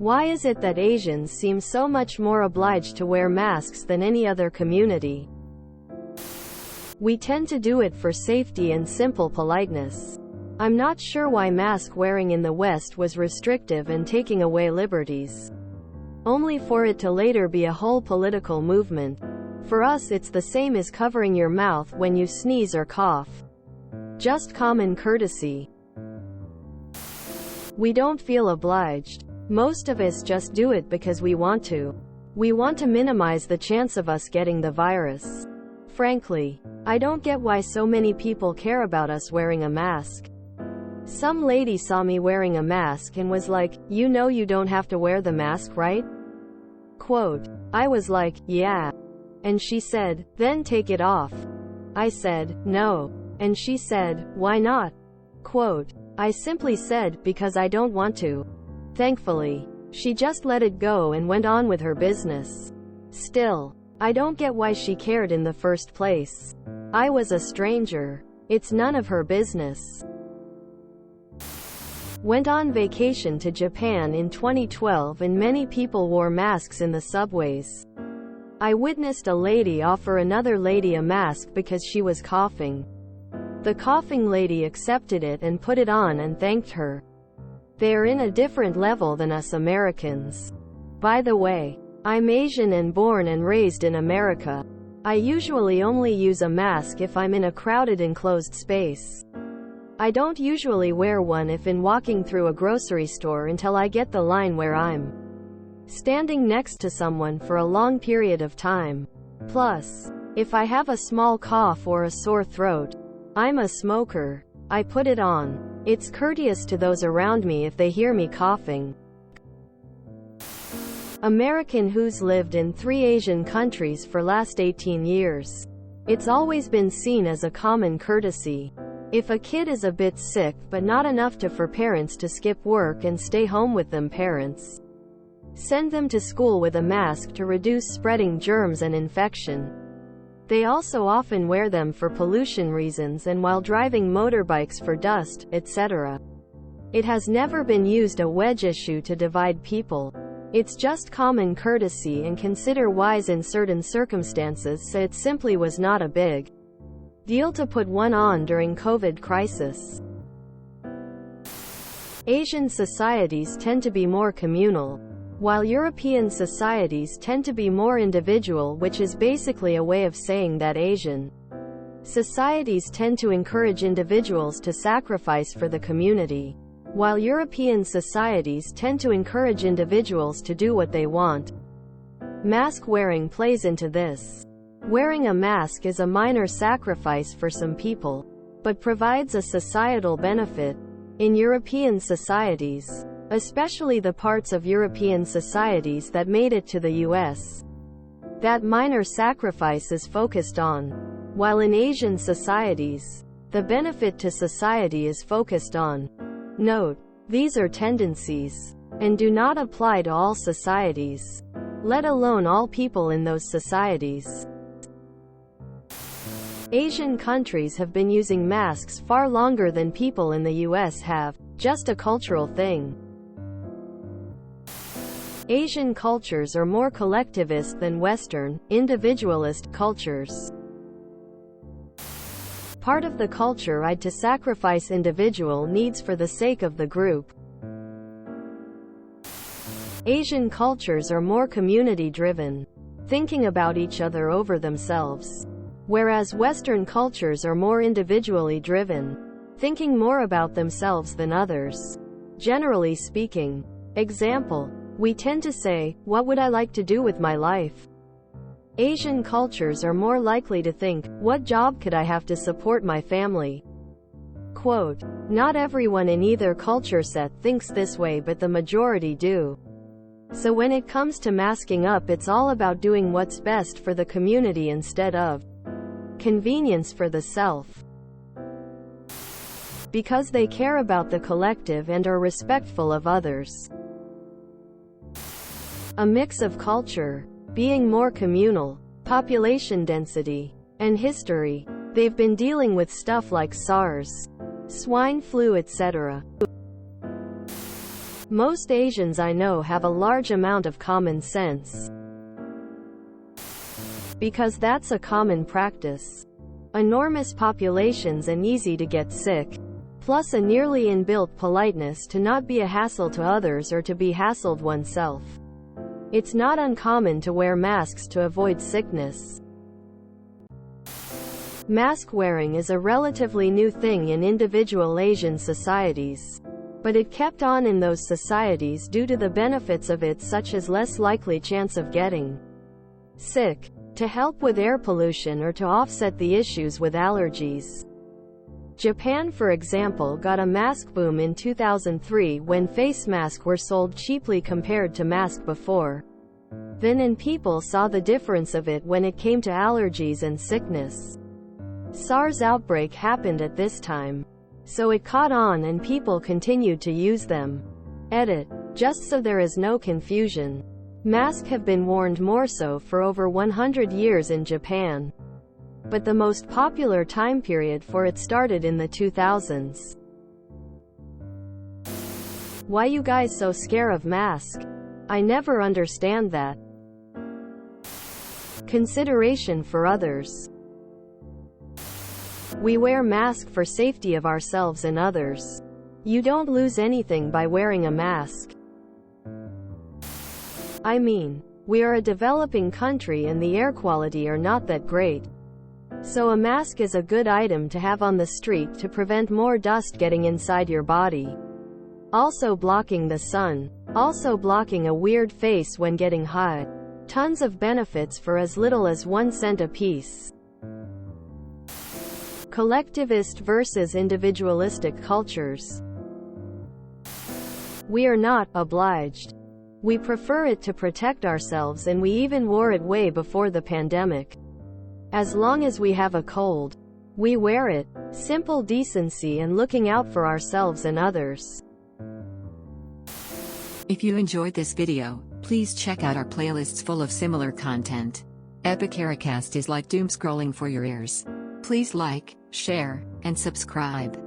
Why is it that Asians seem so much more obliged to wear masks than any other community? We tend to do it for safety and simple politeness. I'm not sure why mask wearing in the West was restrictive and taking away liberties, only for it to later be a whole political movement. For us it's the same as covering your mouth when you sneeze or cough. Just common courtesy. We don't feel obliged. Most of us just do it because we want to. We want to minimize the chance of us getting the virus. Frankly, I don't get why so many people care about us wearing a mask. Some lady saw me wearing a mask and was like, "You know you don't have to wear the mask, right?" Quote. I was like, "Yeah." And she said, "Then take it off." I said, "No." And she said, "Why not?" Quote. I simply said, "Because I don't want to." Thankfully, she just let it go and went on with her business. Still, I don't get why she cared in the first place. I was a stranger. It's none of her business. Went on vacation to Japan in 2012 and many people wore masks in the subways. I witnessed a lady offer another lady a mask because she was coughing. The coughing lady accepted it and put it on and thanked her. They are in a different level than us Americans. By the way, I'm Asian and born and raised in America. I usually only use a mask if I'm in a crowded enclosed space. I don't usually wear one if in walking through a grocery store until I get the line where I'm standing next to someone for a long period of time. Plus, if I have a small cough or a sore throat, I'm a smoker, I put it on. It's courteous to those around me if they hear me coughing. American who's lived in 3 Asian countries for last 18 years. It's always been seen as a common courtesy. If a kid is a bit sick but not enough for parents to skip work and stay home with them, parents send them to school with a mask to reduce spreading germs and infection. They also often wear them for pollution reasons and while driving motorbikes for dust, etc. It has never been used a wedge issue to divide people. It's just common courtesy and consider wise in certain circumstances, so it simply was not a big deal to put one on during COVID crisis. Asian societies tend to be more communal, while European societies tend to be more individual, which is basically a way of saying that Asian societies tend to encourage individuals to sacrifice for the community, while European societies tend to encourage individuals to do what they want. Mask wearing plays into this. Wearing a mask is a minor sacrifice for some people, but provides a societal benefit. In European societies, especially the parts of European societies that made it to the US, that minor sacrifice is focused on, while in Asian societies, the benefit to society is focused on. Note, these are tendencies, and do not apply to all societies, let alone all people in those societies. Asian countries have been using masks far longer than people in the US have, just a cultural thing. Asian cultures are more collectivist than Western, individualist, cultures. Part of the culture I'd to sacrifice individual needs for the sake of the group. Asian cultures are more community-driven, thinking about each other over themselves, whereas Western cultures are more individually driven, thinking more about themselves than others. Generally speaking. Example, we tend to say, "What would I like to do with my life?" Asian cultures are more likely to think, "What job could I have to support my family?" Quote, not everyone in either culture set thinks this way, but the majority do. So when it comes to masking up, it's all about doing what's best for the community instead of convenience for the self. Because they care about the collective and are respectful of others. A mix of culture, being more communal, population density, and history. They've been dealing with stuff like SARS, swine flu, etc. Most Asians I know have a large amount of common sense, because that's a common practice. Enormous populations and easy to get sick, plus a nearly inbuilt politeness to not be a hassle to others or to be hassled oneself. It's not uncommon to wear masks to avoid sickness. Mask wearing is a relatively new thing in individual Asian societies, but it kept on in those societies due to the benefits of it, such as less likely chance of getting sick, to help with air pollution, or to offset the issues with allergies. Japan, for example, got a mask boom in 2003 when face masks were sold cheaply compared to mask before then, and people saw the difference of it when it came to allergies and sickness. SARS outbreak happened at this time, so it caught on and people continued to use them. Edit. Just so there is no confusion, masks have been worn more so for over 100 years in Japan, but the most popular time period for it started in the 2000s. Why you guys so scared of mask? I never understand that. Consideration for others. We wear mask for safety of ourselves and others. You don't lose anything by wearing a mask. I mean, we are a developing country and the air quality are not that great. So a mask is a good item to have on the street to prevent more dust getting inside your body. Also blocking the sun. Also blocking a weird face when getting hot. Tons of benefits for as little as 1 cent a piece. Collectivist versus individualistic cultures. We are not obliged. We prefer it to protect ourselves, and we even wore it way before the pandemic. As long as we have a cold, we wear it. Simple decency and looking out for ourselves and others. If you enjoyed this video, please check out our playlists full of similar content. TooAfraidToAsk is like doom scrolling for your ears. Please like, share, and subscribe.